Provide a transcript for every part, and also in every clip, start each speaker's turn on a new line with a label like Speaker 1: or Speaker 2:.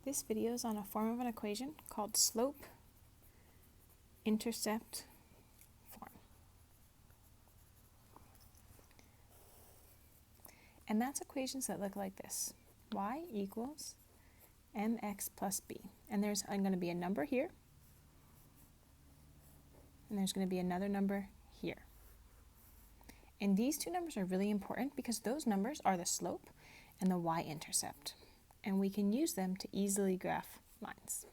Speaker 1: This video is on a form of an equation called slope-intercept form. And that's equations that look like this. Y equals mx plus b. And there's going to be a number here, and there's going to be another number here. And these two numbers are really important because those numbers are the slope and the y-intercept. And we can use them to easily graph lines.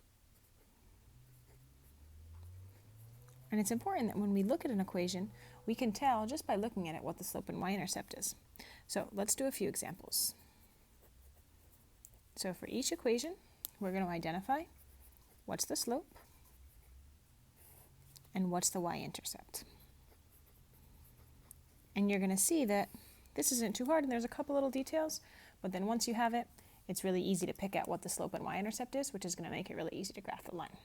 Speaker 1: And it's important that when we look at an equation, we can tell just by looking at it what the slope and y-intercept is. So let's do a few examples. So for each equation, we're going to identify what's the slope and what's the y-intercept. And you're going to see that this isn't too hard and there's a couple little details, but then once you have it, it's really easy to pick out what the slope and y-intercept is, which is going to make it really easy to graph the line.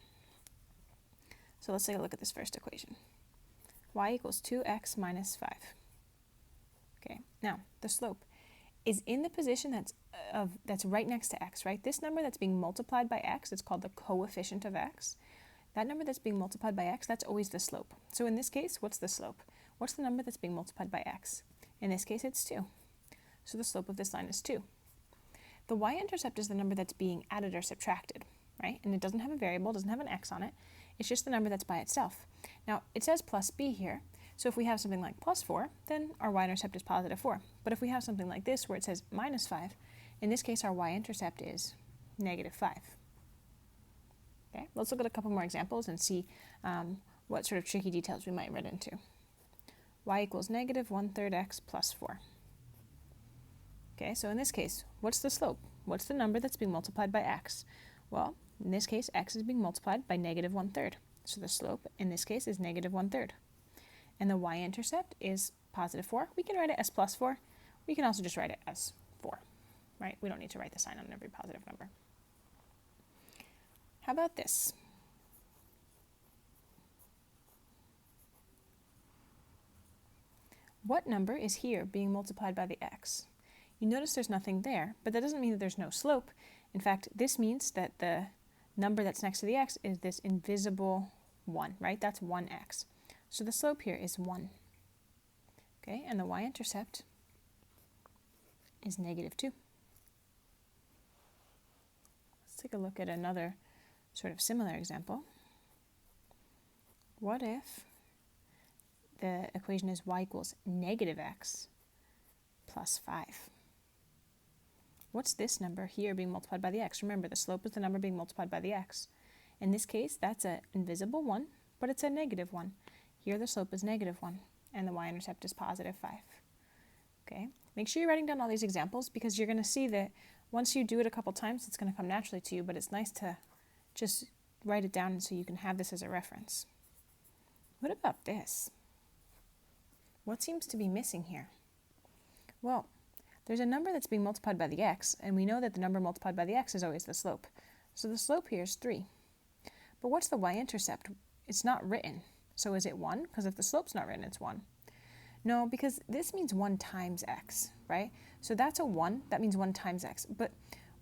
Speaker 1: So let's take a look at this first equation. Y equals 2x minus 5. Okay, now the slope is in the position that's right next to x, right? This number that's being multiplied by x, it's called the coefficient of x. That number that's being multiplied by x, that's always the slope. So in this case, what's the slope? What's the number that's being multiplied by x? In this case, it's 2. So the slope of this line is 2. The y-intercept is the number that's being added or subtracted, right? And it doesn't have a variable, doesn't have an x on it. It's just the number that's by itself. Now, it says plus b here, so if we have something like plus 4, then our y-intercept is positive 4. But if we have something like this where it says minus 5, in this case our y-intercept is negative 5. Okay, let's look at a couple more examples and see what sort of tricky details we might run into. Y equals negative 1/3 x plus 4. Okay, so in this case, what's the slope? What's the number that's being multiplied by x? Well, in this case, x is being multiplied by negative 1/3. So the slope, in this case, is negative 1/3. And the y-intercept is positive 4. We can write it as plus 4. We can also just write it as 4, right? We don't need to write the sign on every positive number. How about this? What number is here being multiplied by the x? You notice there's nothing there, but that doesn't mean that there's no slope. In fact, this means that the number that's next to the x is this invisible 1, right? That's 1x. So the slope here is 1. Okay, and the y-intercept is negative 2. Let's take a look at another sort of similar example. What if the equation is y equals negative x plus 5? What's this number here being multiplied by the x? Remember, the slope is the number being multiplied by the x. In this case, that's an invisible 1, but it's a negative 1. Here the slope is negative 1, and the y-intercept is positive 5. Okay, make sure you're writing down all these examples because you're going to see that once you do it a couple times, it's going to come naturally to you, but it's nice to just write it down so you can have this as a reference. What about this? What seems to be missing here? Well, there's a number that's being multiplied by the x, and we know that the number multiplied by the x is always the slope. So the slope here is 3. But what's the y-intercept? It's not written. So is it 1? Because if the slope's not written, it's 1. No, because this means 1 times x, right? So that's a 1. That means 1 times x. But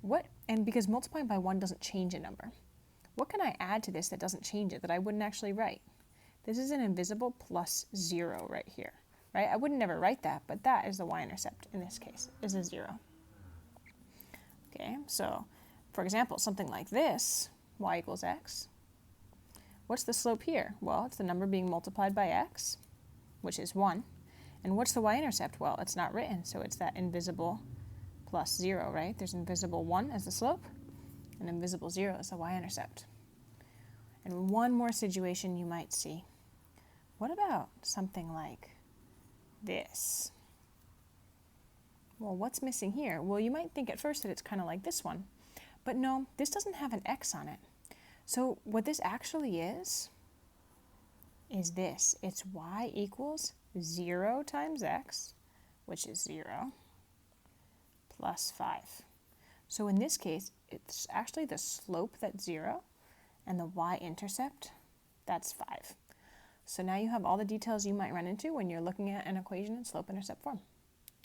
Speaker 1: what, and because multiplying by 1 doesn't change a number, what can I add to this that doesn't change it, that I wouldn't actually write? This is an invisible plus 0 right here. Right? I wouldn't never write that, but that is the y-intercept in this case, is a 0. Okay, so for example, something like this, y equals x. What's the slope here? Well, it's the number being multiplied by x, which is 1. And what's the y-intercept? Well, it's not written, so it's that invisible plus 0, right? There's invisible 1 as the slope, and invisible 0 as the y-intercept. And one more situation you might see. What about something like this? Well, what's missing here? Well, you might think at first that it's kind of like this one, but no, this doesn't have an x on it. So what this actually is this. It's y equals 0 times x, which is 0, plus 5. So in this case, it's actually the slope that's 0, and the y-intercept, that's 5. So now you have all the details you might run into when you're looking at an equation in slope-intercept form.